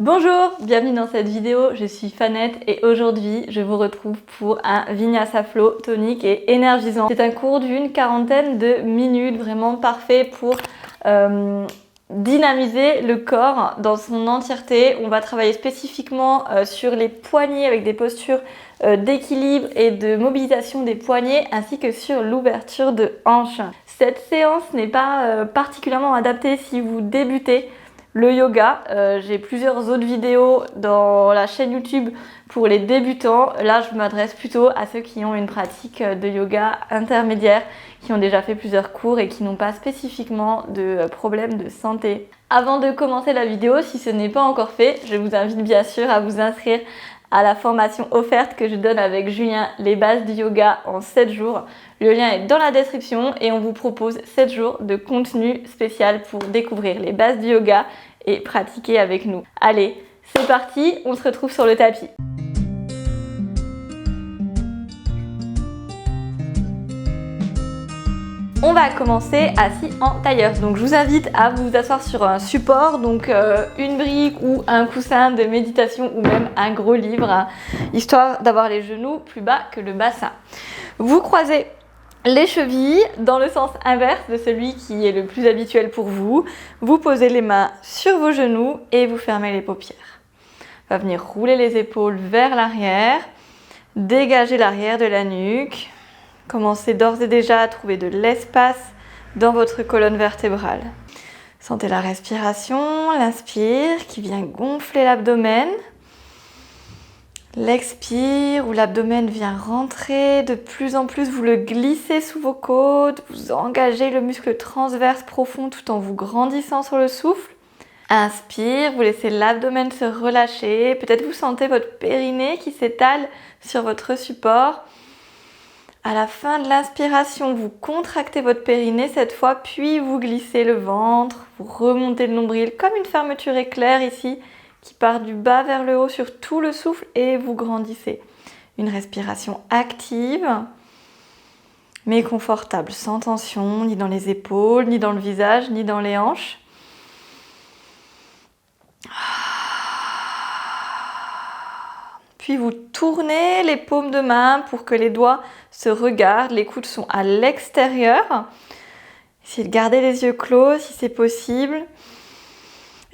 Bonjour, bienvenue dans cette vidéo, je suis Fanette et aujourd'hui je vous retrouve pour un Vinyasa Flow tonique et énergisant. C'est un cours d'une quarantaine de minutes, vraiment parfait pour dynamiser le corps dans son entièreté. On va travailler spécifiquement sur les poignets avec des postures d'équilibre et de mobilisation des poignets ainsi que sur l'ouverture de hanches. Cette séance n'est pas particulièrement adaptée si vous débutez le yoga. J'ai plusieurs autres vidéos dans la chaîne YouTube pour les débutants. Là, je m'adresse plutôt à ceux qui ont une pratique de yoga intermédiaire, qui ont déjà fait plusieurs cours et qui n'ont pas spécifiquement de problèmes de santé. Avant de commencer la vidéo, si ce n'est pas encore fait, je vous invite bien sûr à vous inscrire à la formation offerte que je donne avec Julien, les bases du yoga en 7 jours. Le lien est dans la description et on vous propose 7 jours de contenu spécial pour découvrir les bases du yoga et pratiquer avec nous. Allez, c'est parti, on se retrouve sur le tapis. On va commencer assis en tailleur. Donc je vous invite à vous asseoir sur un support, donc une brique ou un coussin de méditation ou même un gros livre, hein, histoire d'avoir les genoux plus bas que le bassin. Vous croisez les chevilles dans le sens inverse de celui qui est le plus habituel pour vous. Vous posez les mains sur vos genoux et vous fermez les paupières. On va venir rouler les épaules vers l'arrière, dégager l'arrière de la nuque. Commencez d'ores et déjà à trouver de l'espace dans votre colonne vertébrale. Sentez la respiration, l'inspire qui vient gonfler l'abdomen. L'expire où l'abdomen vient rentrer de plus en plus, vous le glissez sous vos côtes, vous engagez le muscle transverse profond tout en vous grandissant sur le souffle. Inspire, vous laissez l'abdomen se relâcher, peut-être vous sentez votre périnée qui s'étale sur votre support. À la fin de l'inspiration, vous contractez votre périnée cette fois, puis vous glissez le ventre, vous remontez le nombril comme une fermeture éclair ici, qui part du bas vers le haut sur tout le souffle et vous grandissez. Une respiration active, mais confortable, sans tension, ni dans les épaules, ni dans le visage, ni dans les hanches. Puis vous tournez les paumes de main pour que les doigts se regardent, les coudes sont à l'extérieur. Essayez de garder les yeux clos si c'est possible.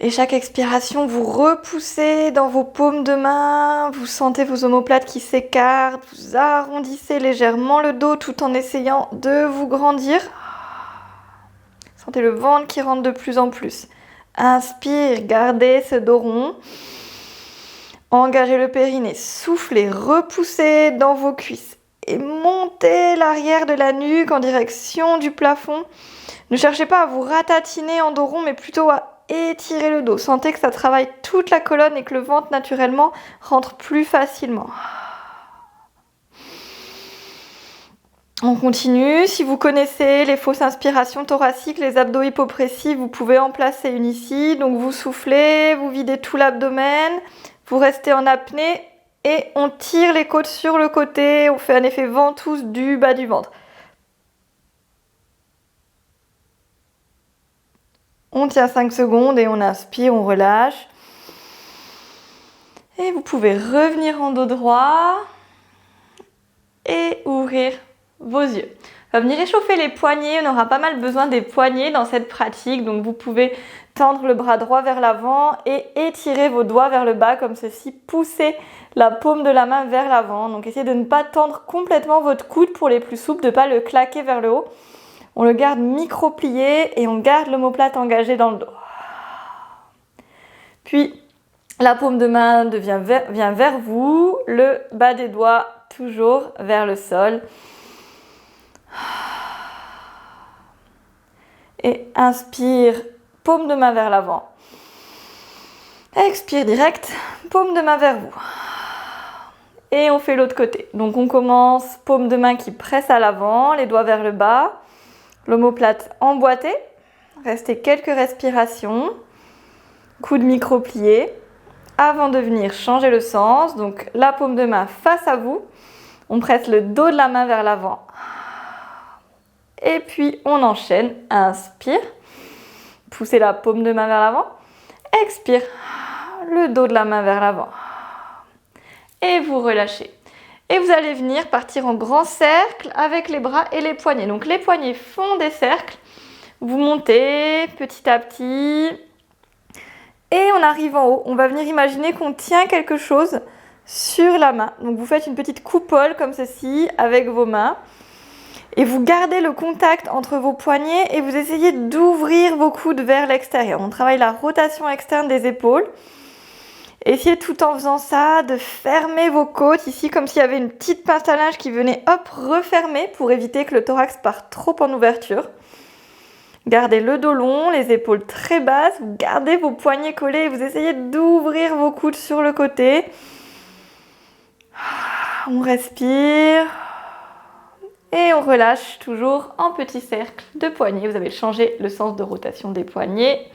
Et chaque expiration, vous repoussez dans vos paumes de main, vous sentez vos omoplates qui s'écartent, vous arrondissez légèrement le dos tout en essayant de vous grandir. Sentez le ventre qui rentre de plus en plus. Inspire, gardez ce dos rond. Engagez le périnée, soufflez, repoussez dans vos cuisses et montez l'arrière de la nuque en direction du plafond. Ne cherchez pas à vous ratatiner en dos rond, mais plutôt à étirer le dos. Sentez que ça travaille toute la colonne et que le ventre naturellement rentre plus facilement. On continue. Si vous connaissez les fausses inspirations thoraciques, les abdos hypopressifs, vous pouvez en placer une ici. Donc vous soufflez, vous videz tout l'abdomen. Vous restez en apnée et on tire les côtes sur le côté. On fait un effet ventouse du bas du ventre. On tient 5 secondes et on inspire, on relâche. Et vous pouvez revenir en dos droit et ouvrir vos yeux. On va venir échauffer les poignets. On aura pas mal besoin des poignets dans cette pratique. Donc vous pouvez tendre le bras droit vers l'avant et étirer vos doigts vers le bas comme ceci. Poussez la paume de la main vers l'avant. Donc essayez de ne pas tendre complètement votre coude pour les plus souples, de ne pas le claquer vers le haut. On le garde micro-plié et on garde l'omoplate engagée dans le dos. Puis la paume de main vient vers vous, le bas des doigts toujours vers le sol. Et inspire, paume de main vers l'avant. Expire direct, paume de main vers vous. Et on fait l'autre côté. Donc on commence, paume de main qui presse à l'avant, les doigts vers le bas. L'omoplate emboîtée. Restez quelques respirations. Coude micro-plié. Avant de venir changer le sens, donc la paume de main face à vous. On presse le dos de la main vers l'avant. Et puis on enchaîne. Inspire. Poussez la paume de main vers l'avant. Expire. le dos de la main vers l'avant. Et vous relâchez. Et vous allez venir partir en grand cercle avec les bras et les poignets. Donc les poignets font des cercles. Vous montez petit à petit. Et on arrive en haut. On va venir imaginer qu'on tient quelque chose sur la main. Donc vous faites une petite coupole comme ceci avec vos mains. Et vous gardez le contact entre vos poignets et vous essayez d'ouvrir vos coudes vers l'extérieur. On travaille la rotation externe des épaules. Essayez tout en faisant ça de fermer vos côtes ici comme s'il y avait une petite pince à linge qui venait hop refermer pour éviter que le thorax parte trop en ouverture. Gardez le dos long, les épaules très basses, vous gardez vos poignets collés et vous essayez d'ouvrir vos coudes sur le côté. On respire et on relâche toujours en petit cercle de poignets. Vous avez changé le sens de rotation des poignets.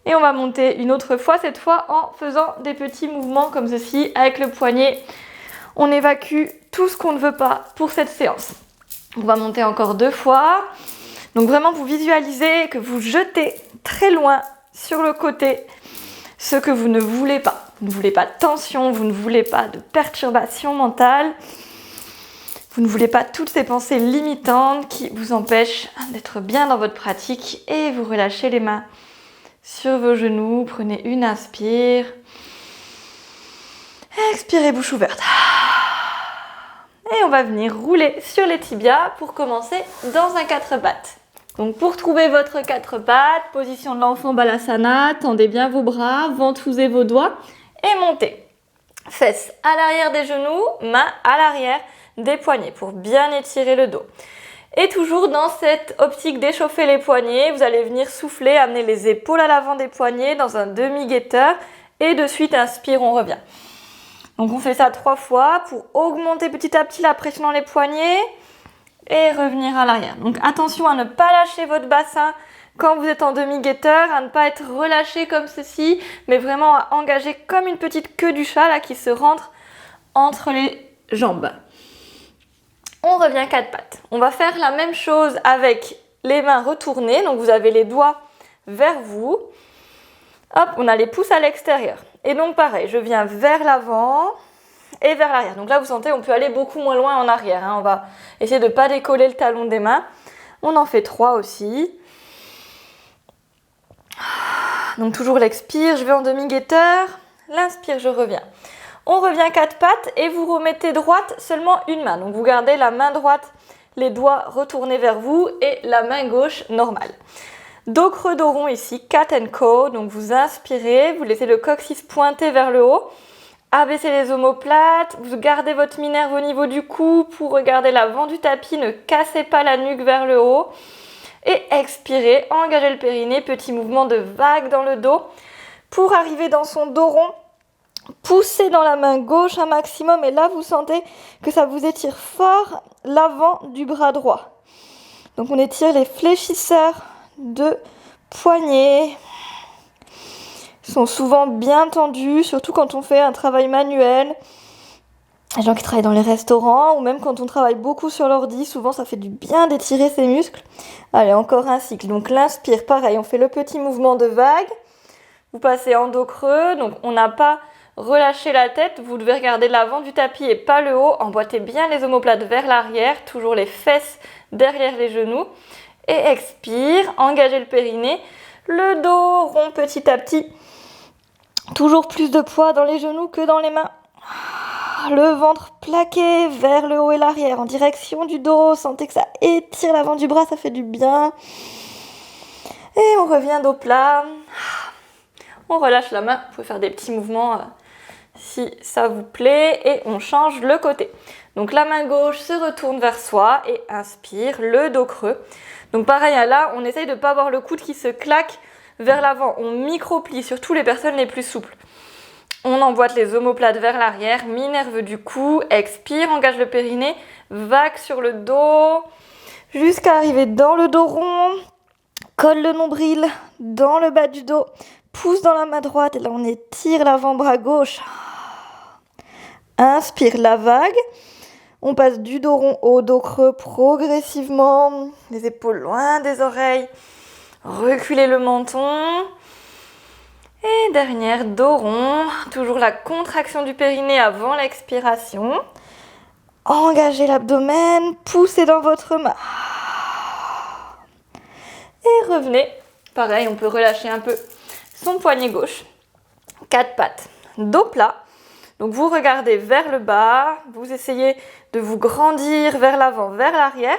Et on va monter une autre fois, cette fois en faisant des petits mouvements comme ceci avec le poignet. On évacue tout ce qu'on ne veut pas pour cette séance. On va monter encore 2 fois. Donc vraiment, vous visualisez que vous jetez très loin sur le côté ce que vous ne voulez pas. Vous ne voulez pas de tension, vous ne voulez pas de perturbation mentale. Vous ne voulez pas toutes ces pensées limitantes qui vous empêchent d'être bien dans votre pratique. Et vous relâchez les mains sur vos genoux, prenez une inspire. Expirez bouche ouverte. Et on va venir rouler sur les tibias pour commencer dans un 4 pattes. Donc pour trouver votre 4 pattes, position de l'enfant Balasana, tendez bien vos bras, ventousez vos doigts et montez. Fesses à l'arrière des genoux, mains à l'arrière des poignets pour bien étirer le dos. Et toujours dans cette optique d'échauffer les poignets, vous allez venir souffler, amener les épaules à l'avant des poignets dans un demi-guetteur et de suite inspire, on revient. Donc on fait ça 3 fois pour augmenter petit à petit la pression dans les poignets et revenir à l'arrière. Donc attention à ne pas lâcher votre bassin quand vous êtes en demi-guetteur, à ne pas être relâché comme ceci, mais vraiment à engager comme une petite queue du chat là, qui se rentre entre les jambes. On revient 4 pattes. On va faire la même chose avec les mains retournées. Donc vous avez les doigts vers vous. Hop, on a les pouces à l'extérieur. Et donc pareil, je viens vers l'avant et vers l'arrière. Donc là, vous sentez, on peut aller beaucoup moins loin en arrière. On va essayer de ne pas décoller le talon des mains. On en fait 3 aussi. Donc toujours l'expire, je vais en demi-guetteur. L'inspire, je reviens. On revient 4 pattes et vous remettez droite seulement une main. Donc vous gardez la main droite, les doigts retournés vers vous et la main gauche normale. Dos creux, dos rond ici, cat and cow. Donc vous inspirez, vous laissez le coccyx pointé vers le haut. Abaissez les omoplates, vous gardez votre minerve au niveau du cou pour regarder l'avant du tapis. Ne cassez pas la nuque vers le haut. Et expirez, engagez le périnée, petit mouvement de vague dans le dos pour arriver dans son dos rond. Poussez dans la main gauche un maximum et là vous sentez que ça vous étire fort l'avant du bras droit. Donc on étire les fléchisseurs de poignets. Ils sont souvent bien tendus, surtout quand on fait un travail manuel. Les gens qui travaillent dans les restaurants ou même quand on travaille beaucoup sur l'ordi, souvent ça fait du bien d'étirer ses muscles. Allez, encore un cycle. Donc l'inspire, pareil, on fait le petit mouvement de vague. Vous passez en dos creux, donc on n'a pas relâché la tête. Vous devez regarder l'avant du tapis et pas le haut. Emboîtez bien les omoplates vers l'arrière, toujours les fesses derrière les genoux. Et expire, engagez le périnée. Le dos rond petit à petit. Toujours plus de poids dans les genoux que dans les mains. Le ventre plaqué vers le haut et l'arrière en direction du dos. Sentez que ça étire l'avant du bras, ça fait du bien. Et on revient dos plat. On relâche la main. Vous pouvez faire des petits mouvements si ça vous plaît. Et on change le côté. Donc la main gauche se retourne vers soi et inspire, le dos creux. Donc pareil, là, on essaye de ne pas avoir le coude qui se claque vers l'avant. On micro-plie, surtout les personnes les plus souples. On emboîte les omoplates vers l'arrière, mi-nerveux du cou, expire, engage le périnée, vague sur le dos, jusqu'à arriver dans le dos rond, colle le nombril dans le bas du dos, pousse dans la main droite et là on étire l'avant-bras gauche. Inspire la vague, on passe du dos rond au dos creux progressivement, les épaules loin des oreilles, reculez le menton. Et dernière, dos rond. Toujours la contraction du périnée avant l'expiration. Engagez l'abdomen, poussez dans votre main. Et revenez. Pareil, on peut relâcher un peu son poignet gauche. 4 pattes. Dos plat. Donc vous regardez vers le bas. Vous essayez de vous grandir vers l'avant, vers l'arrière.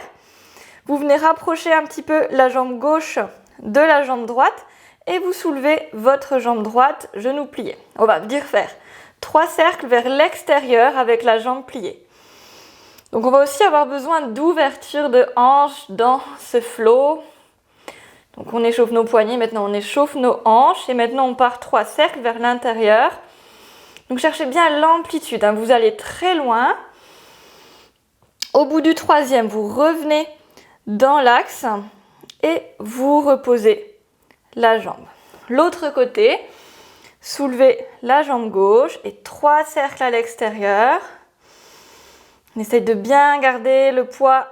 Vous venez rapprocher un petit peu la jambe gauche de la jambe droite. Et vous soulevez votre jambe droite, genou plié. On va venir faire 3 cercles vers l'extérieur avec la jambe pliée. Donc on va aussi avoir besoin d'ouverture de hanche dans ce flow. Donc on échauffe nos poignets, maintenant on échauffe nos hanches et maintenant on part 3 cercles vers l'intérieur. Donc cherchez bien l'amplitude, hein. Vous allez très loin. Au bout du 3e, vous revenez dans l'axe et vous reposez la jambe. L'autre côté, soulevez la jambe gauche et 3 cercles à l'extérieur. On essaye de bien garder le poids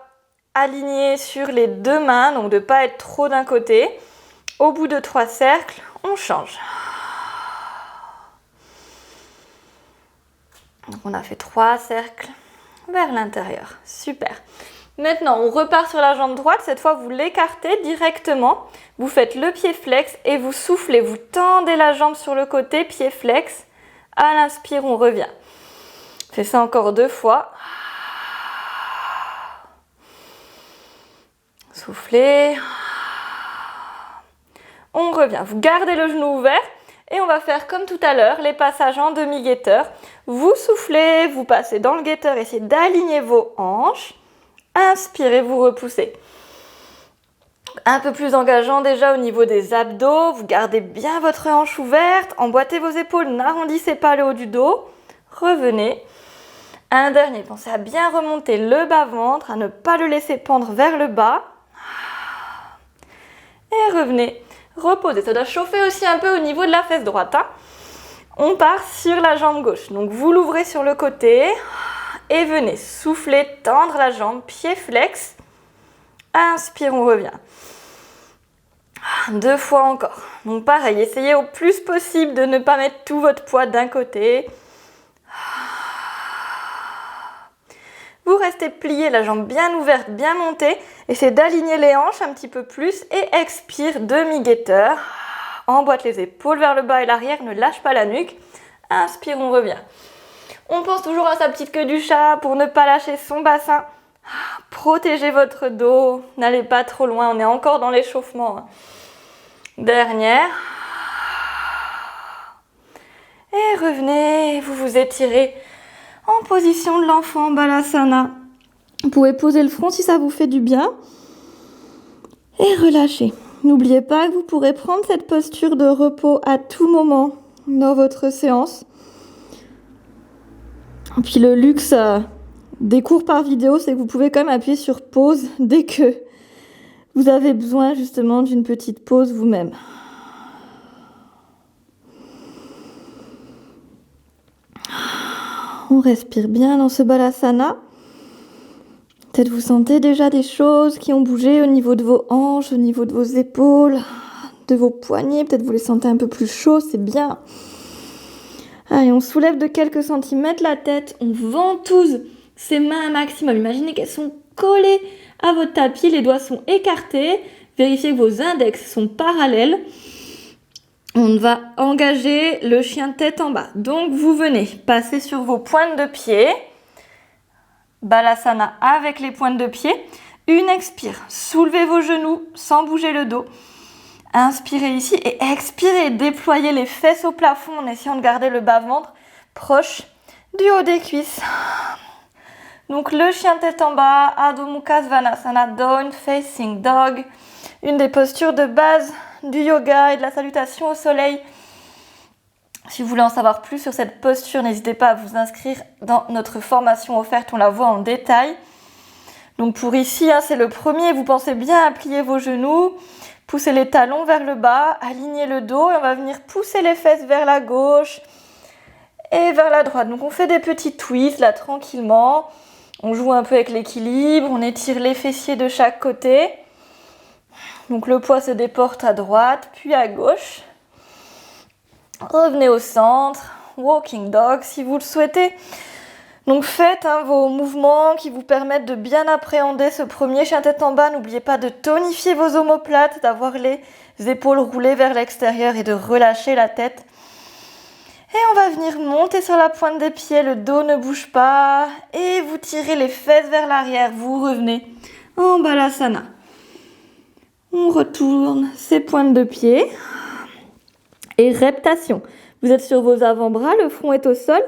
aligné sur les 2 mains, donc de ne pas être trop d'un côté. Au bout de 3 cercles, on change. Donc on a fait 3 cercles vers l'intérieur. Super. Maintenant, on repart sur la jambe droite. Cette fois, vous l'écartez directement. Vous faites le pied flex et vous soufflez. Vous tendez la jambe sur le côté, pied flex. À l'inspire, on revient. Faites ça encore 2 fois. Soufflez. On revient. Vous gardez le genou ouvert et on va faire comme tout à l'heure, les passages en demi-guetteur. Vous soufflez, vous passez dans le guetteur, essayez d'aligner vos hanches. Inspirez, vous repoussez. Un peu plus engageant déjà au niveau des abdos. Vous gardez bien votre hanche ouverte. Emboîtez vos épaules, n'arrondissez pas le haut du dos. Revenez. Un dernier, pensez à bien remonter le bas-ventre, à ne pas le laisser pendre vers le bas. Et revenez. Reposez. Ça doit chauffer aussi un peu au niveau de la fesse droite, hein. On part sur la jambe gauche. Donc vous l'ouvrez sur le côté. Et venez souffler, tendre la jambe, pied flex. Inspire, on revient. 2 fois encore. Donc pareil, essayez au plus possible de ne pas mettre tout votre poids d'un côté. Vous restez plié, la jambe bien ouverte, bien montée. Essayez d'aligner les hanches un petit peu plus et expire, demi-guetteur. Emboîte les épaules vers le bas et l'arrière, ne lâche pas la nuque. Inspire, on revient. On pense toujours à sa petite queue du chat pour ne pas lâcher son bassin. Protégez votre dos, n'allez pas trop loin, on est encore dans l'échauffement. Dernière. Et revenez, vous vous étirez en position de l'enfant Balasana. Vous pouvez poser le front si ça vous fait du bien. Et relâchez. N'oubliez pas que vous pourrez prendre cette posture de repos à tout moment dans votre séance. Et puis le luxe des cours par vidéo, c'est que vous pouvez quand même appuyer sur pause dès que vous avez besoin justement d'une petite pause vous-même. On respire bien dans ce Balasana. Peut-être vous sentez déjà des choses qui ont bougé au niveau de vos hanches, au niveau de vos épaules, de vos poignets. Peut-être vous les sentez un peu plus chauds, c'est bien. Allez, on soulève de quelques centimètres la tête, on ventouse ses mains un maximum. Imaginez qu'elles sont collées à votre tapis, les doigts sont écartés. Vérifiez que vos index sont parallèles. On va engager le chien tête en bas. Donc vous venez passer sur vos pointes de pied. Balasana avec les pointes de pied. Une expire, soulevez vos genoux sans bouger le dos. Inspirez ici et expirez, déployez les fesses au plafond en essayant de garder le bas-ventre proche du haut des cuisses. Donc le chien tête en bas, Adho Mukha Svanasana, Down Facing Dog, une des postures de base du yoga et de la salutation au soleil. Si vous voulez en savoir plus sur cette posture, n'hésitez pas à vous inscrire dans notre formation offerte, on la voit en détail. Donc pour ici, c'est le premier, vous pensez bien à plier vos genoux, poussez les talons vers le bas, alignez le dos et on va venir pousser les fesses vers la gauche et vers la droite. Donc on fait des petits twists là tranquillement, on joue un peu avec l'équilibre, on étire les fessiers de chaque côté. Donc le poids se déporte à droite puis à gauche. Revenez au centre, walking dog si vous le souhaitez. Donc faites vos mouvements qui vous permettent de bien appréhender ce premier chien tête en bas. N'oubliez pas de tonifier vos omoplates, d'avoir les épaules roulées vers l'extérieur et de relâcher la tête. Et on va venir monter sur la pointe des pieds, le dos ne bouge pas. Et vous tirez les fesses vers l'arrière, vous revenez en balasana. On retourne ces pointes de pied. Et reptation. Vous êtes sur vos avant-bras, le front est au sol.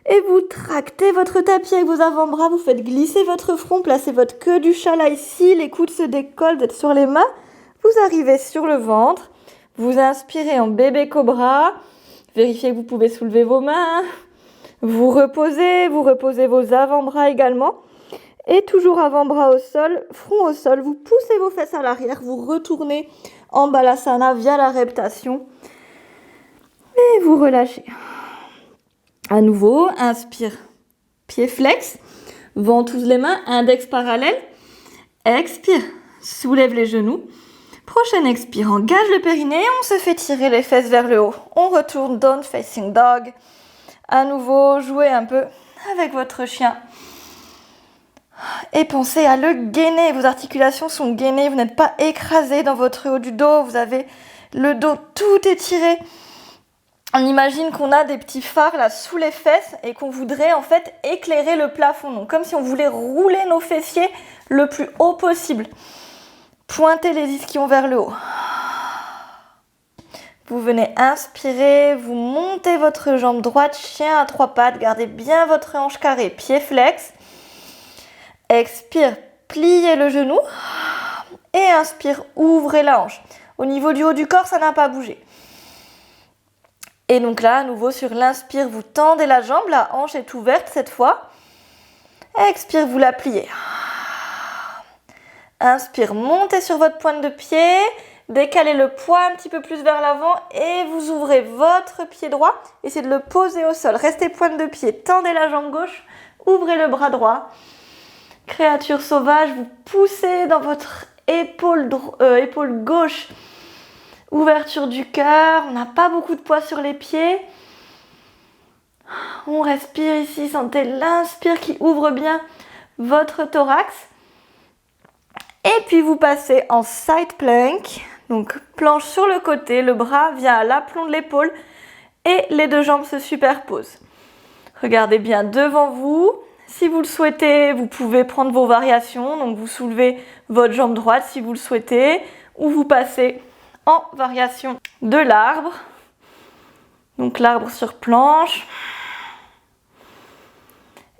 Et vous tractez votre tapis avec vos avant-bras, vous faites glisser votre front, placez votre queue du chat là ici, les coudes se décollent, vous êtes sur les mains. Vous arrivez sur le ventre, vous inspirez en bébé cobra, vérifiez que vous pouvez soulever vos mains, vous reposez vos avant-bras également. Et toujours avant-bras au sol, front au sol, vous poussez vos fesses à l'arrière, vous retournez en balasana via la reptation. Et vous relâchez. À nouveau, inspire, pied flex, ventouse les mains, index parallèle. Expire, soulève les genoux. Prochaine expire, engage le périnée, on se fait tirer les fesses vers le haut. On retourne down facing dog. À nouveau, jouez un peu avec votre chien. Et pensez à le gainer. Vos articulations sont gainées, vous n'êtes pas écrasé dans votre haut du dos, vous avez le dos tout étiré. On imagine qu'on a des petits phares là sous les fesses et qu'on voudrait en fait éclairer le plafond. Donc comme si on voulait rouler nos fessiers le plus haut possible. Pointez les ischions vers le haut. Vous venez inspirer, vous montez votre jambe droite, chien à trois pattes. Gardez bien votre hanche carrée, pied flex. Expire, pliez le genou. Et inspire, ouvrez la hanche. Au niveau du haut du corps, ça n'a pas bougé. Et donc là, à nouveau, sur l'inspire, vous tendez la jambe, la hanche est ouverte cette fois. Expire, vous la pliez. Inspire, montez sur votre pointe de pied, décalez le poids un petit peu plus vers l'avant et vous ouvrez votre pied droit. Essayez de le poser au sol. Restez pointe de pied, tendez la jambe gauche, ouvrez le bras droit. Créature sauvage, vous poussez dans votre épaule gauche. Ouverture du cœur, on n'a pas beaucoup de poids sur les pieds. On respire ici, sentez l'inspire qui ouvre bien votre thorax. Et puis vous passez en side plank, donc planche sur le côté, le bras vient à l'aplomb de l'épaule et les deux jambes se superposent. Regardez bien devant vous. Si vous le souhaitez, vous pouvez prendre vos variations, donc vous soulevez votre jambe droite si vous le souhaitez, ou vous passez en variation de l'arbre. Donc l'arbre sur planche.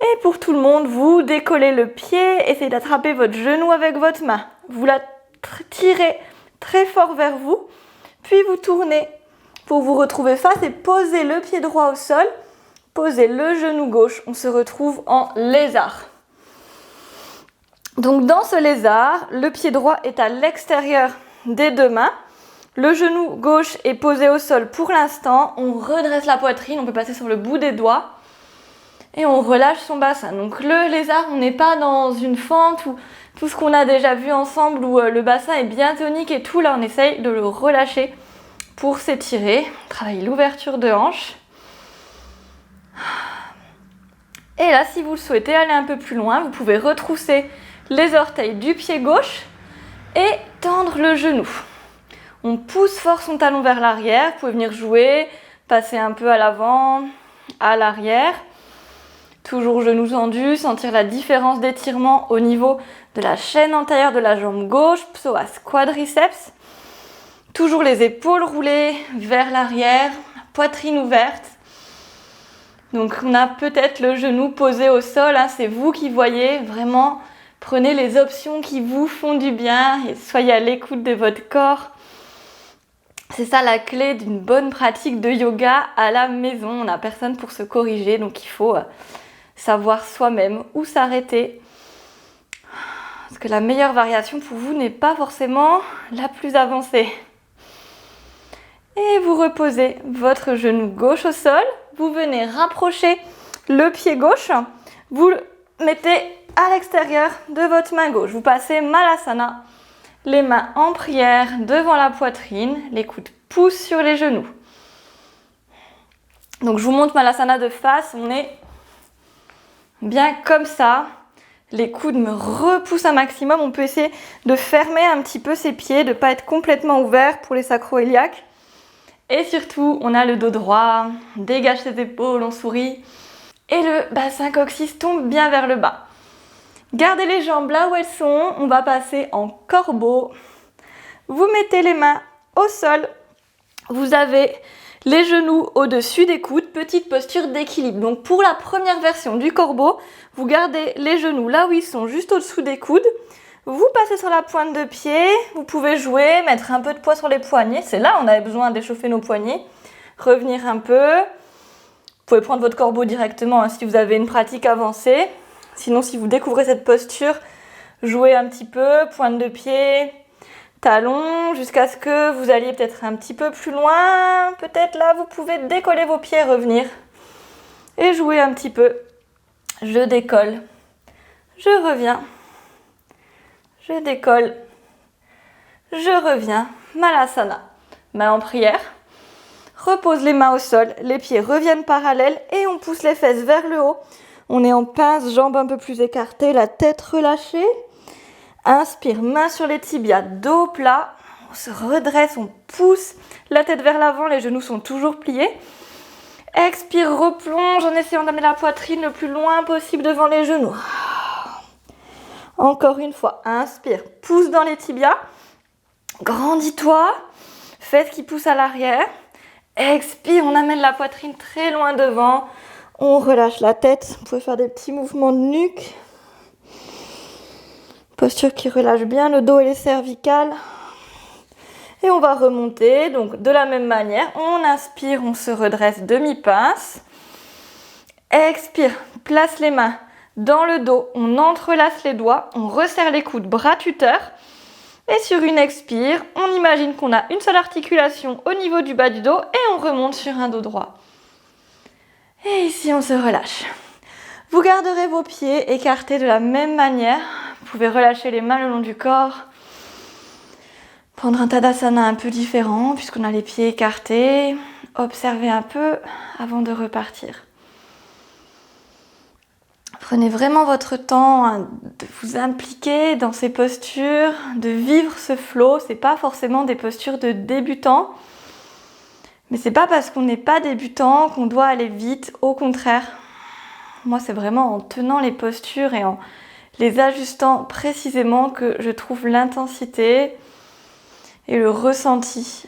Et pour tout le monde, vous décollez le pied, essayez d'attraper votre genou avec votre main. Vous la tirez très fort vers vous, puis vous tournez pour vous retrouver face et posez le pied droit au sol, posez le genou gauche. On se retrouve en lézard. Donc dans ce lézard, le pied droit est à l'extérieur des deux mains. Le genou gauche est posé au sol pour l'instant. On redresse la poitrine, on peut passer sur le bout des doigts. Et on relâche son bassin. Donc le lézard, on n'est pas dans une fente ou tout ce qu'on a déjà vu ensemble où le bassin est bien tonique et tout. Là, on essaye de le relâcher pour s'étirer. Travailler l'ouverture de hanche. Et là, si vous le souhaitez aller un peu plus loin, vous pouvez retrousser les orteils du pied gauche et tendre le genou. On pousse fort son talon vers l'arrière. Vous pouvez venir jouer, passer un peu à l'avant, à l'arrière. Toujours genoux tendus, sentir la différence d'étirement au niveau de la chaîne antérieure de la jambe gauche, psoas quadriceps. Toujours les épaules roulées vers l'arrière, poitrine ouverte. Donc on a peut-être le genou posé au sol, c'est vous qui voyez. Vraiment, prenez les options qui vous font du bien et soyez à l'écoute de votre corps. C'est ça la clé d'une bonne pratique de yoga à la maison. On n'a personne pour se corriger, donc il faut savoir soi-même où s'arrêter. Parce que la meilleure variation pour vous n'est pas forcément la plus avancée. Et vous reposez votre genou gauche au sol. Vous venez rapprocher le pied gauche. Vous le mettez à l'extérieur de votre main gauche. Vous passez Malasana. Les mains en prière devant la poitrine. Les coudes poussent sur les genoux. Donc je vous montre Malasana de face, on est bien comme ça. Les coudes me repoussent un maximum. On peut essayer de fermer un petit peu ses pieds, de ne pas être complètement ouvert pour les sacro-iliaques. Et surtout, on a le dos droit, on dégage ses épaules, on sourit. Et le bassin coccyx tombe bien vers le bas. Gardez les jambes là où elles sont. On va passer en corbeau. Vous mettez les mains au sol. Vous avez les genoux au-dessus des coudes, petite posture d'équilibre. Donc pour la première version du corbeau, vous gardez les genoux là où ils sont, juste au-dessous des coudes. Vous passez sur la pointe de pied, vous pouvez jouer, mettre un peu de poids sur les poignets. C'est là on avait besoin d'échauffer nos poignets. Revenir un peu. Vous pouvez prendre votre corbeau directement hein, si vous avez une pratique avancée. Sinon, si vous découvrez cette posture, jouez un petit peu, pointe de pied, talons, jusqu'à ce que vous alliez peut-être un petit peu plus loin. Peut-être là, vous pouvez décoller vos pieds et revenir. Et jouer un petit peu. Je décolle, je reviens, je décolle, je reviens. Malasana. Main en prière. Repose les mains au sol, les pieds reviennent parallèles et on pousse les fesses vers le haut. On est en pince, jambes un peu plus écartées, la tête relâchée. Inspire, main sur les tibias, dos plat. On se redresse, on pousse la tête vers l'avant, les genoux sont toujours pliés. Expire, replonge en essayant d'amener la poitrine le plus loin possible devant les genoux. Encore une fois, inspire, pousse dans les tibias. Grandis-toi, fesses qui poussent à l'arrière. Expire, on amène la poitrine très loin devant. On relâche la tête. Vous pouvez faire des petits mouvements de nuque. Posture qui relâche bien le dos et les cervicales. Et on va remonter. Donc de la même manière, on inspire, on se redresse demi-pince. Expire, place les mains dans le dos. On entrelace les doigts. On resserre les coudes, bras tuteurs. Et sur une expire, on imagine qu'on a une seule articulation au niveau du bas du dos et on remonte sur un dos droit. Et ici, on se relâche. Vous garderez vos pieds écartés de la même manière. Vous pouvez relâcher les mains le long du corps. Prendre un Tadasana un peu différent puisqu'on a les pieds écartés. Observez un peu avant de repartir. Prenez vraiment votre temps de vous impliquer dans ces postures, de vivre ce flow. Ce n'est pas forcément des postures de débutants. Mais ce n'est pas parce qu'on n'est pas débutant qu'on doit aller vite. Au contraire, moi c'est vraiment en tenant les postures et en les ajustant précisément que je trouve l'intensité et le ressenti.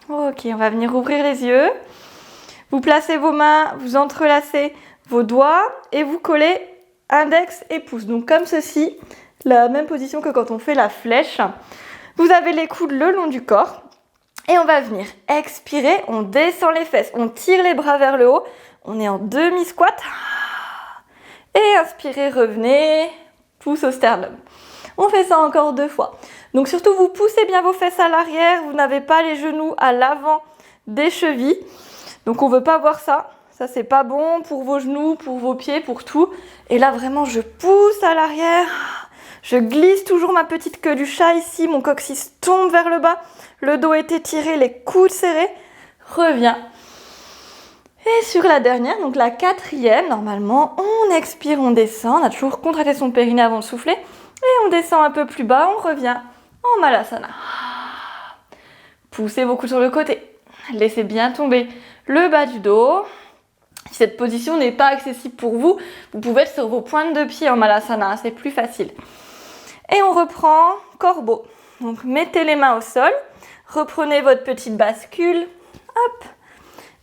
Ok, on va venir ouvrir les yeux. Vous placez vos mains, vous entrelacez vos doigts et vous collez index et pouce. Donc comme ceci, la même position que quand on fait la flèche. Vous avez les coudes le long du corps et on va venir expirer, on descend les fesses, on tire les bras vers le haut, on est en demi-squat. Et inspirez, revenez, pouce au sternum. On fait ça encore 2 fois. Donc surtout, vous poussez bien vos fesses à l'arrière, vous n'avez pas les genoux à l'avant des chevilles. Donc on ne veut pas voir ça. Ça, c'est pas bon pour vos genoux, pour vos pieds, pour tout. Et là, vraiment, je pousse à l'arrière. Je glisse toujours ma petite queue du chat ici. Mon coccyx tombe vers le bas. Le dos est étiré, les coudes serrés. Reviens. Et sur la dernière, donc la 4e, normalement, on expire, on descend. On a toujours contracté son périnée avant de souffler. Et on descend un peu plus bas, on revient en Malasana. Poussez vos coudes sur le côté. Laissez bien tomber le bas du dos. Si cette position n'est pas accessible pour vous, vous pouvez être sur vos pointes de pied en Malasana, c'est plus facile. Et on reprend corbeau. Donc mettez les mains au sol, reprenez votre petite bascule. Hop,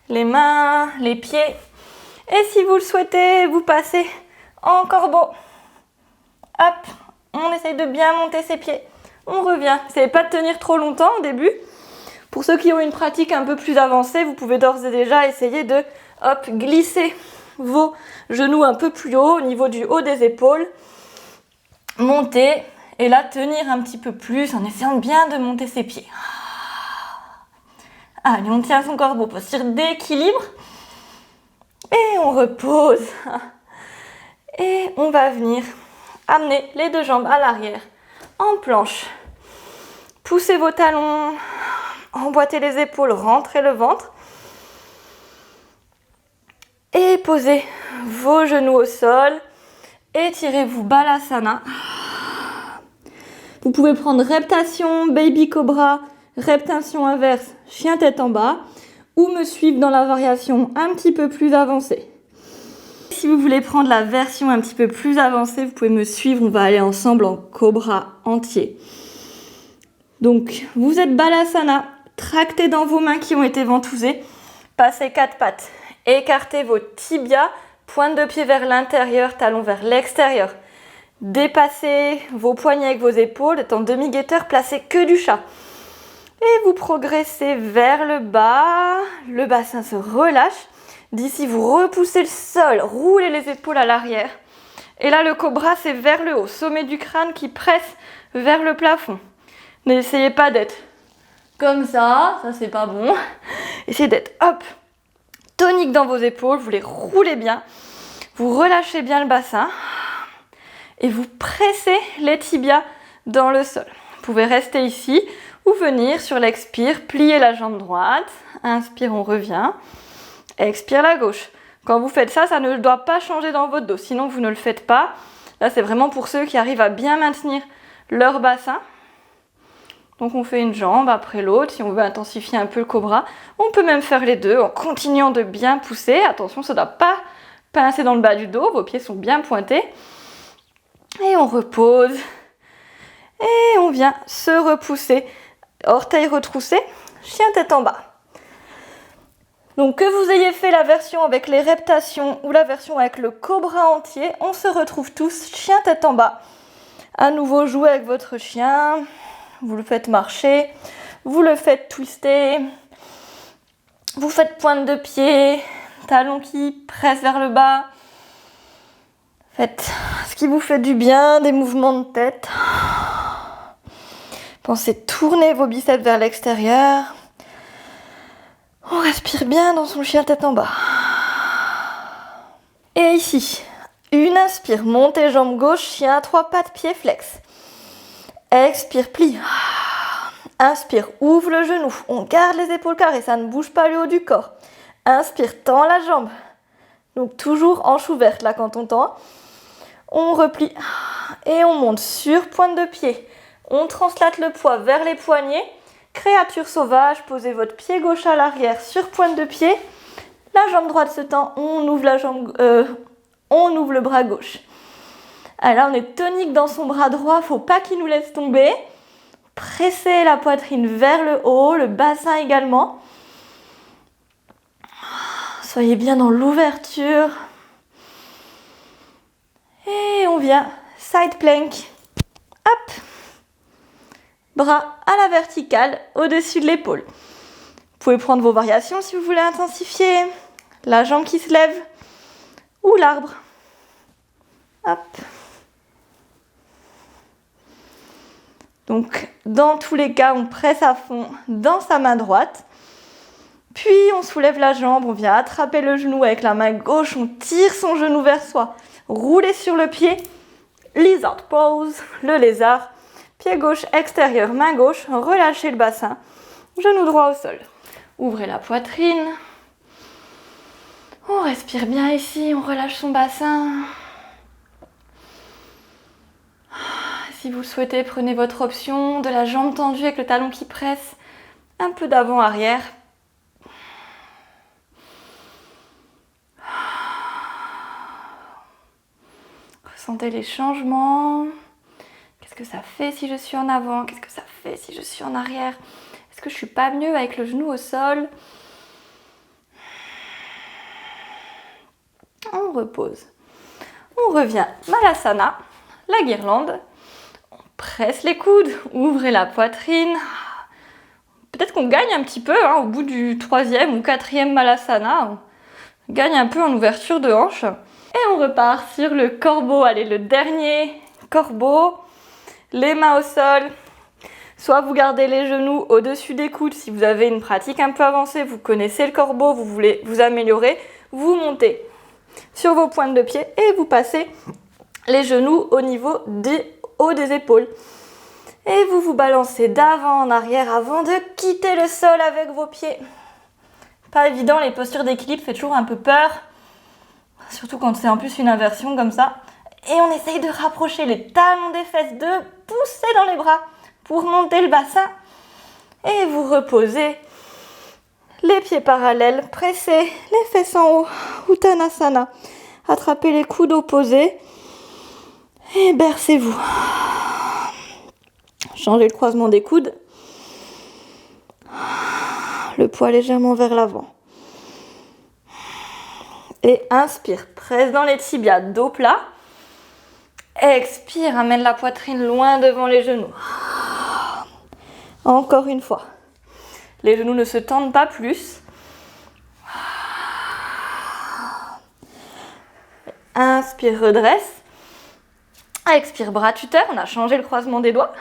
les mains, les pieds. Et si vous le souhaitez, vous passez en corbeau. Hop, on essaye de bien monter ses pieds. On revient. N'essayez pas de tenir trop longtemps au début. Pour ceux qui ont une pratique un peu plus avancée, vous pouvez d'ores et déjà essayer de glisser vos genoux un peu plus haut au niveau du haut des épaules. Monter et là tenir un petit peu plus en essayant bien de monter ses pieds. Allez, on tient son corbeau, posture d'équilibre. Et on repose. Et on va venir amener les 2 jambes à l'arrière en planche. Poussez vos talons, emboîtez les épaules, rentrez le ventre. posez vos genoux au sol. Étirez-vous, Balasana. Vous pouvez prendre reptation, baby cobra, reptation inverse, chien tête en bas, ou me suivre dans la variation un petit peu plus avancée. Si vous voulez prendre la version un petit peu plus avancée, vous pouvez me suivre, on va aller ensemble en cobra entier. Donc, vous êtes Balasana, tractez dans vos mains qui ont été ventousées, passez 4 pattes, écartez vos tibias, pointe de pied vers l'intérieur, talon vers l'extérieur. Dépassez vos poignets avec vos épaules, en demi-guetteur, placez que du chat. Et vous progressez vers le bas, le bassin se relâche. D'ici, vous repoussez le sol, roulez les épaules à l'arrière. Et là, le cobra, c'est vers le haut, sommet du crâne qui presse vers le plafond. N'essayez pas d'être comme ça c'est pas bon. Essayez d'être, hop, tonique dans vos épaules, vous les roulez bien. Vous relâchez bien le bassin. Et vous pressez les tibias dans le sol. Vous pouvez rester ici ou venir sur l'expire, plier la jambe droite. Inspire, on revient. Expire la gauche. Quand vous faites ça, ça ne doit pas changer dans votre dos, sinon vous ne le faites pas. Là, c'est vraiment pour ceux qui arrivent à bien maintenir leur bassin. Donc on fait une jambe après l'autre. Si on veut intensifier un peu le cobra, on peut même faire les deux en continuant de bien pousser. Attention, ça ne doit pas pincer dans le bas du dos. Vos pieds sont bien pointés. Et on repose. Et on vient se repousser. Orteils retroussés, chien tête en bas. Donc que vous ayez fait la version avec les reptations ou la version avec le cobra entier, on se retrouve tous chien tête en bas. À nouveau, jouez avec votre chien. Vous le faites marcher. Vous le faites twister. Vous faites pointe de pied. Talon qui presse vers le bas. Faites ce qui vous fait du bien, des mouvements de tête. Pensez tourner vos biceps vers l'extérieur. On respire bien dans son chien tête en bas. Et ici, une inspire, montez jambe gauche, chien à 3 pattes, pied flex. Expire, plie. Inspire, ouvre le genou. On garde les épaules carrées, ça ne bouge pas le haut du corps. Inspire, tend la jambe. Donc toujours hanche ouverte là quand on tend. On replie et on monte sur pointe de pied. On translate le poids vers les poignets. Créature sauvage, posez votre pied gauche à l'arrière sur pointe de pied. La jambe droite se tend, on ouvre le bras gauche. Alors on est tonique dans son bras droit, faut pas qu'il nous laisse tomber. Pressez la poitrine vers le haut, le bassin également. Soyez bien dans l'ouverture. Et on vient side plank. Hop. Bras à la verticale, au-dessus de l'épaule. Vous pouvez prendre vos variations si vous voulez intensifier. La jambe qui se lève ou l'arbre. Hop. Donc, dans tous les cas, on presse à fond dans sa main droite. Puis, on soulève la jambe, on vient attraper le genou avec la main gauche, on tire son genou vers soi. Roulez sur le pied. Lizard pose, le lézard. Pied gauche extérieur, main gauche, relâchez le bassin. Genou droit au sol. Ouvrez la poitrine. On respire bien ici, on relâche son bassin. Si vous le souhaitez, prenez votre option de la jambe tendue avec le talon qui presse. Un peu d'avant-arrière. Ressentez les changements. Qu'est-ce que ça fait si je suis en avant? Qu'est-ce que ça fait si je suis en arrière? Est-ce que je suis pas mieux avec le genou au sol? On repose. On revient Malasana, la guirlande. On presse les coudes, ouvrez la poitrine. Peut-être qu'on gagne un petit peu au bout du 3e ou 4e Malasana. On gagne un peu en ouverture de hanche. Et on repart sur le corbeau. Allez, le dernier corbeau. Les mains au sol. Soit vous gardez les genoux au-dessus des coudes si vous avez une pratique un peu avancée, vous connaissez le corbeau, vous voulez vous améliorer, vous montez sur vos pointes de pied et vous passez les genoux au niveau des hauts des épaules. Et vous vous balancez d'avant en arrière avant de quitter le sol avec vos pieds. Pas évident, les postures d'équilibre fait toujours un peu peur. surtout quand c'est en plus une inversion comme ça. Et on essaye de rapprocher les talons des fesses, de pousser dans les bras pour monter le bassin. Et vous reposez, les pieds parallèles, pressez les fesses en haut, Uttanasana. Attrapez les coudes opposés et bercez-vous. Changez le croisement des coudes. Le poids légèrement vers l'avant. Et inspire, presse dans les tibias, dos plat. Expire, amène la poitrine loin devant les genoux. Encore une fois. Les genoux ne se tendent pas plus. Inspire, redresse. Expire, bras tuteur. On a changé le croisement des doigts.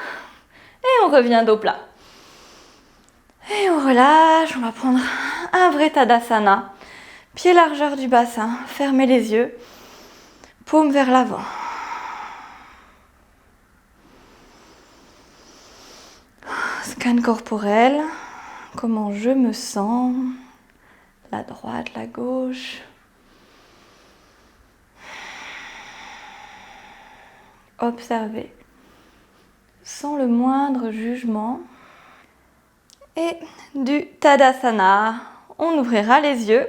Et on revient dos plat. Et on relâche. On va prendre un vrai Tadasana. Pied largeur du bassin. Fermez les yeux. Paume vers l'avant. Scan corporel. Comment je me sens. La droite, la gauche. Observez. Sans le moindre jugement. Et du Tadasana. On ouvrira les yeux.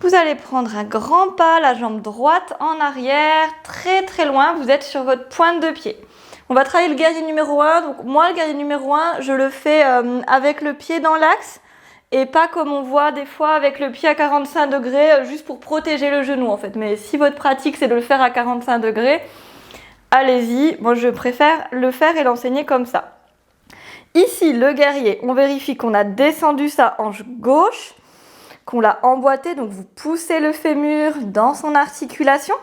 Vous allez prendre un grand pas, la jambe droite en arrière, très très loin. Vous êtes sur votre pointe de pied. On va travailler le guerrier numéro 1. Donc moi, le guerrier numéro 1, je le fais avec le pied dans l'axe et pas comme on voit des fois avec le pied à 45 degrés, juste pour protéger le genou en fait. Mais si votre pratique, c'est de le faire à 45 degrés, allez-y. Moi, je préfère le faire et l'enseigner comme ça. Ici, le guerrier, on vérifie qu'on a descendu sa hanche gauche, qu'on l'a emboîté. Donc, vous poussez le fémur dans son articulation.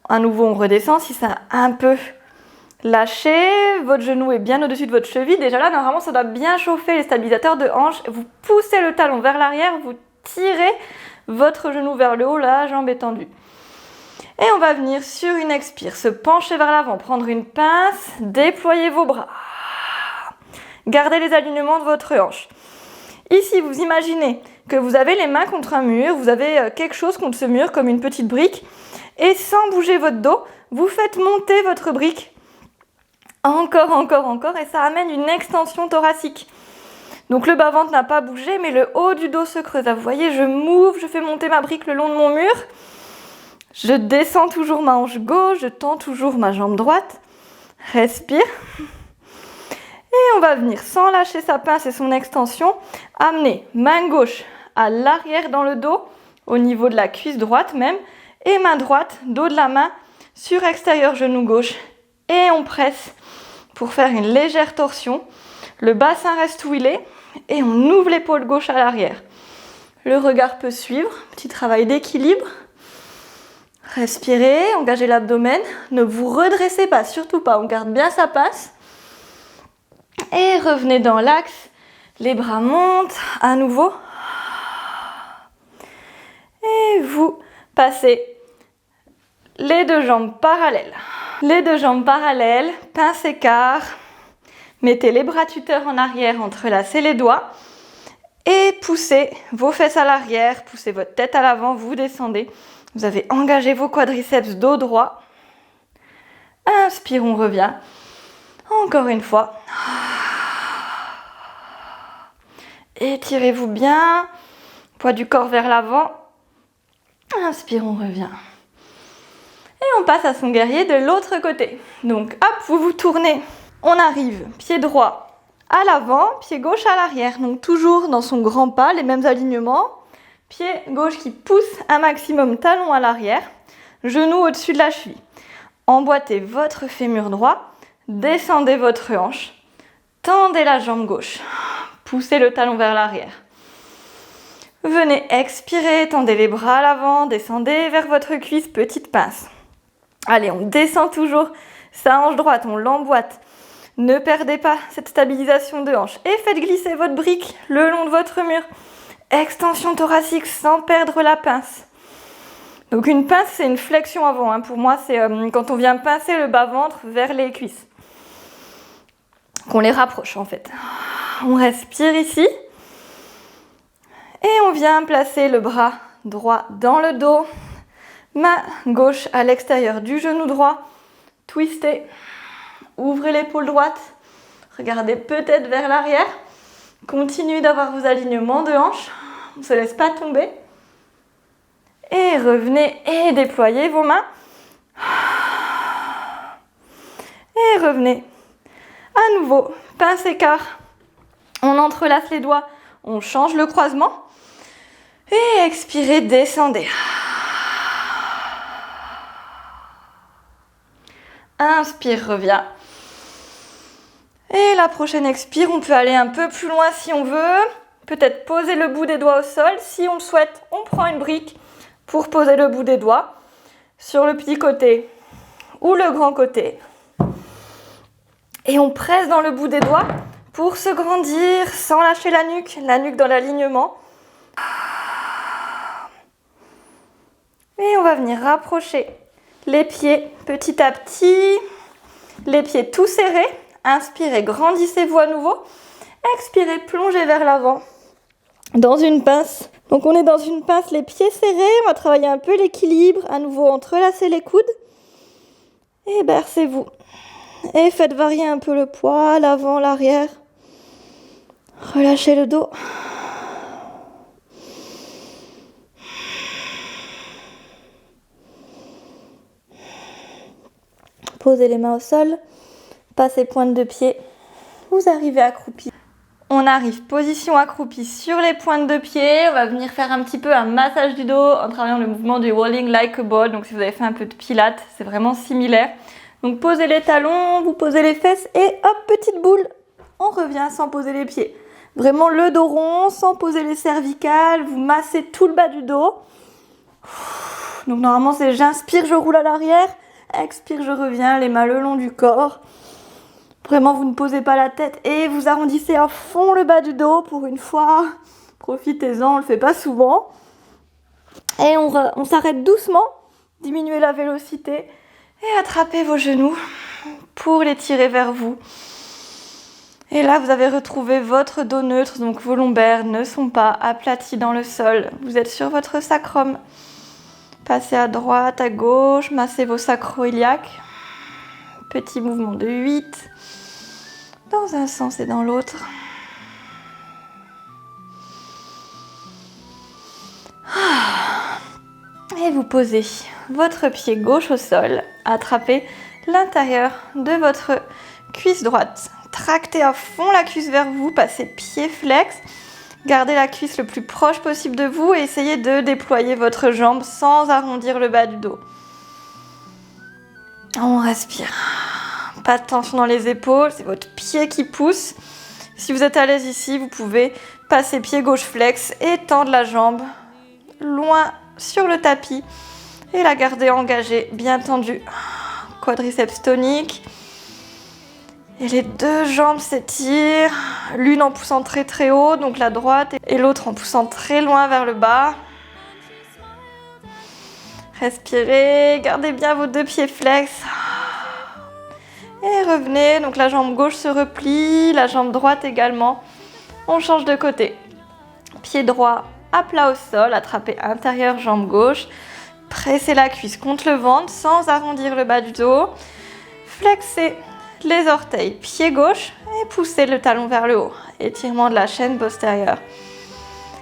À nouveau, on redescend. Si ça a un peu lâché, votre genou est bien au-dessus de votre cheville. Déjà là, normalement, ça doit bien chauffer les stabilisateurs de hanche. Vous poussez le talon vers l'arrière, vous tirez votre genou vers le haut, la jambe est tendue. Et on va venir sur une expire, se pencher vers l'avant, prendre une pince, déployer vos bras. Gardez les alignements de votre hanche. Ici, vous imaginez que vous avez les mains contre un mur, vous avez quelque chose contre ce mur, comme une petite brique, et sans bouger votre dos, vous faites monter votre brique. Encore, et ça amène une extension thoracique. Donc le bas-ventre n'a pas bougé, mais le haut du dos se creuse. Vous voyez, je m'ouvre, je fais monter ma brique le long de mon mur. Je descends toujours ma hanche gauche, je tends toujours ma jambe droite. Respire. Et on va venir, sans lâcher sa pince et son extension, amener main gauche à l'arrière dans le dos, au niveau de la cuisse droite même, et main droite, dos de la main, sur extérieur genou gauche. Et on presse pour faire une légère torsion. Le bassin reste où il est, et on ouvre l'épaule gauche à l'arrière. Le regard peut suivre, petit travail d'équilibre. Respirez, engagez l'abdomen, ne vous redressez pas, surtout pas, on garde bien sa pince. Et revenez dans l'axe, les bras montent à nouveau. Et vous passez les deux jambes parallèles. Les deux jambes parallèles, pince écart. Mettez les bras tuteurs en arrière, entrelacez les doigts. Et poussez vos fesses à l'arrière, poussez votre tête à l'avant, vous descendez. Vous avez engagé vos quadriceps dos droit. Inspire, on revient. Encore une fois. Étirez-vous bien. Poids du corps vers l'avant. Inspire, on revient. Et on passe à son guerrier de l'autre côté. Donc, hop, vous vous tournez. On arrive, pied droit à l'avant, pied gauche à l'arrière. Donc, toujours dans son grand pas, les mêmes alignements. Pied gauche qui pousse un maximum, talon à l'arrière. Genou au-dessus de la cheville. Emboîtez votre fémur droit. Descendez votre hanche. Tendez la jambe gauche. Poussez le talon vers l'arrière. Venez expirer, tendez les bras à l'avant, descendez vers votre cuisse, petite pince. Allez, on descend toujours sa hanche droite, on l'emboîte. Ne perdez pas cette stabilisation de hanche. Et faites glisser votre brique le long de votre mur. Extension thoracique sans perdre la pince. Donc une pince, c'est une flexion avant. Hein. Pour moi, c'est quand on vient pincer le bas-ventre vers les cuisses. Qu'on les rapproche en fait. On respire ici. Et on vient placer le bras droit dans le dos. Main gauche à l'extérieur du genou droit. Twistez. Ouvrez l'épaule droite. Regardez peut-être vers l'arrière. Continuez d'avoir vos alignements de hanches. On ne se laisse pas tomber. Et revenez et déployez vos mains. Et revenez. À nouveau, pince écart. On entrelace les doigts. On change le croisement. Et expirez, descendez. Inspire, reviens. Et la prochaine expire, on peut aller un peu plus loin si on veut. Peut-être poser le bout des doigts au sol. Si on le souhaite, on prend une brique pour poser le bout des doigts sur le petit côté ou le grand côté. Et on presse dans le bout des doigts pour se grandir sans lâcher la nuque dans l'alignement. Et on va venir rapprocher les pieds petit à petit, les pieds tout serrés. Inspirez, grandissez-vous à nouveau. Expirez, plongez vers l'avant dans une pince. Donc on est dans une pince, les pieds serrés. On va travailler un peu l'équilibre. À nouveau, entrelacez les coudes. Et bercez-vous. Et faites varier un peu le poids, l'avant, l'arrière. Relâchez le dos. Posez les mains au sol. Passez pointe de pied. Vous arrivez accroupi. On arrive position accroupie sur les pointes de pied. On va venir faire un petit peu un massage du dos en travaillant le mouvement du rolling like a ball. Donc si vous avez fait un peu de pilates, c'est vraiment similaire. Donc posez les talons, vous posez les fesses et hop, petite boule. On revient sans poser les pieds. Vraiment le dos rond, sans poser les cervicales. Vous massez tout le bas du dos. Donc normalement c'est j'inspire, je roule à l'arrière. Expire, je reviens, les mains le long du corps. Vraiment, vous ne posez pas la tête et vous arrondissez à fond le bas du dos pour une fois. Profitez-en, on ne le fait pas souvent. Et on s'arrête doucement, diminuez la vélocité et attrapez vos genoux pour les tirer vers vous. Et là, vous avez retrouvé votre dos neutre, donc vos lombaires ne sont pas aplatis dans le sol. Vous êtes sur votre sacrum. Passez à droite, à gauche, massez vos sacro-iliaques. Petit mouvement de 8, dans un sens et dans l'autre. Et vous posez votre pied gauche au sol. Attrapez l'intérieur de votre cuisse droite. Tractez à fond la cuisse vers vous, passez pied flex. Gardez la cuisse le plus proche possible de vous et essayez de déployer votre jambe sans arrondir le bas du dos. On respire. Pas de tension dans les épaules, c'est votre pied qui pousse. Si vous êtes à l'aise ici, vous pouvez passer pied gauche flex et tendre la jambe loin sur le tapis et la garder engagée, bien tendue. Quadriceps tonique. Et les deux jambes s'étirent, l'une en poussant très très haut, donc la droite, et l'autre en poussant très loin vers le bas. Respirez, gardez bien vos deux pieds flex. Et revenez, donc la jambe gauche se replie, la jambe droite également. On change de côté. Pied droit à plat au sol, attrapez intérieur, jambe gauche. Pressez la cuisse contre le ventre sans arrondir le bas du dos. Flexez les orteils, pied gauche et poussez le talon vers le haut. Étirement de la chaîne postérieure.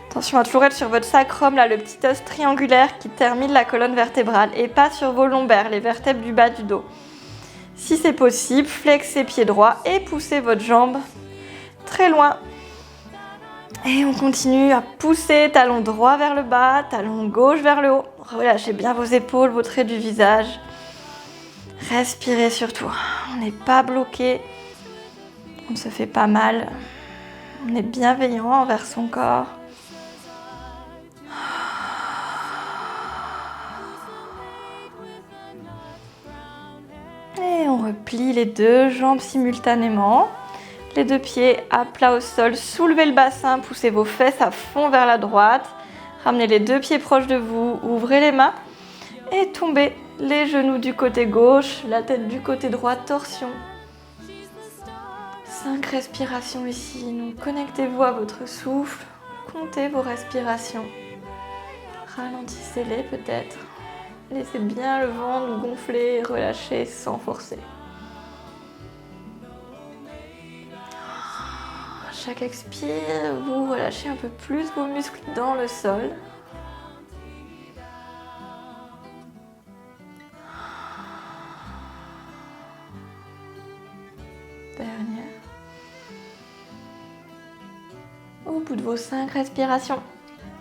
Attention à toujours être sur votre sacrum, là, le petit os triangulaire qui termine la colonne vertébrale et pas sur vos lombaires, les vertèbres du bas du dos. Si c'est possible, flexez pied droit et poussez votre jambe très loin. Et on continue à pousser, talon droit vers le bas, talon gauche vers le haut. Relâchez bien vos épaules, vos traits du visage. Respirez surtout. On n'est pas bloqué. On ne se fait pas mal. On est bienveillant envers son corps. Et on replie les deux jambes simultanément. Les deux pieds à plat au sol. Soulevez le bassin, poussez vos fesses à fond vers la droite. Ramenez les deux pieds proches de vous. Ouvrez les mains et tombez les genoux du côté gauche, la tête du côté droit, torsion. 5 respirations ici. Donc connectez-vous à votre souffle. Comptez vos respirations. Ralentissez-les peut-être. Laissez bien le ventre gonfler, relâcher sans forcer. À chaque expire, vous relâchez un peu plus vos muscles dans le sol. Dernière. Au bout de vos 5 respirations,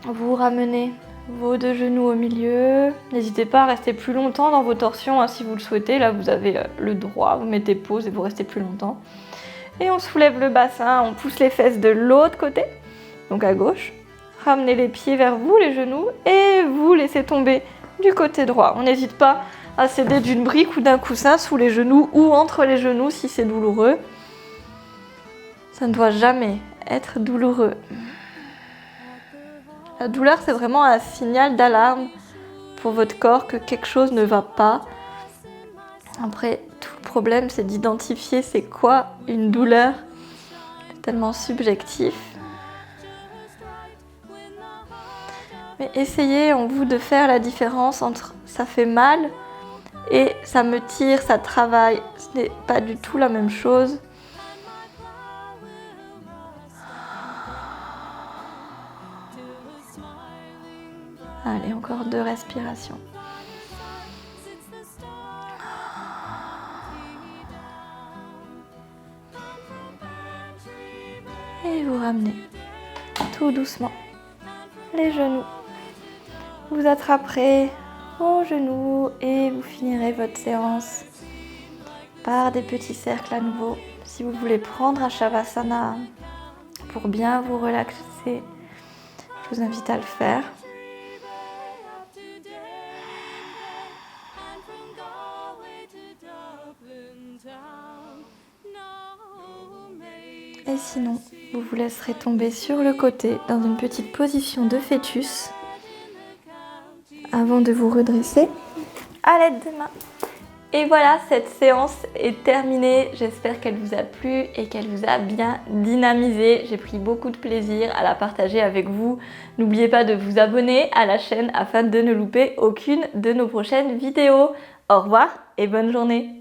vous ramenez vos 2 genoux au milieu. N'hésitez pas à rester plus longtemps dans vos torsions hein, si vous le souhaitez. Là, vous avez le droit. Vous mettez pause et vous restez plus longtemps. Et on soulève le bassin, on pousse les fesses de l'autre côté, donc à gauche. Ramenez les pieds vers vous, les genoux, et vous laissez tomber du côté droit. On n'hésite pas à s'aider d'une brique ou d'un coussin sous les genoux ou entre les genoux si c'est douloureux. Ça ne doit jamais être douloureux. La douleur, c'est vraiment un signal d'alarme pour votre corps que quelque chose ne va pas. Après, tout le problème, c'est d'identifier c'est quoi une douleur. C'est tellement subjectif. Mais essayez en vous de faire la différence entre ça fait mal et ça me tire, ça travaille. Ce n'est pas du tout la même chose. Allez, encore 2 respirations. Et vous ramenez tout doucement les genoux. Vous attraperez vos genoux et vous finirez votre séance par des petits cercles à nouveau. Si vous voulez prendre un Shavasana pour bien vous relaxer, je vous invite à le faire. Et sinon, vous vous laisserez tomber sur le côté dans une petite position de fœtus avant de vous redresser à l'aide des mains. Et voilà, cette séance est terminée. J'espère qu'elle vous a plu et qu'elle vous a bien dynamisé. J'ai pris beaucoup de plaisir à la partager avec vous. N'oubliez pas de vous abonner à la chaîne afin de ne louper aucune de nos prochaines vidéos. Au revoir et bonne journée.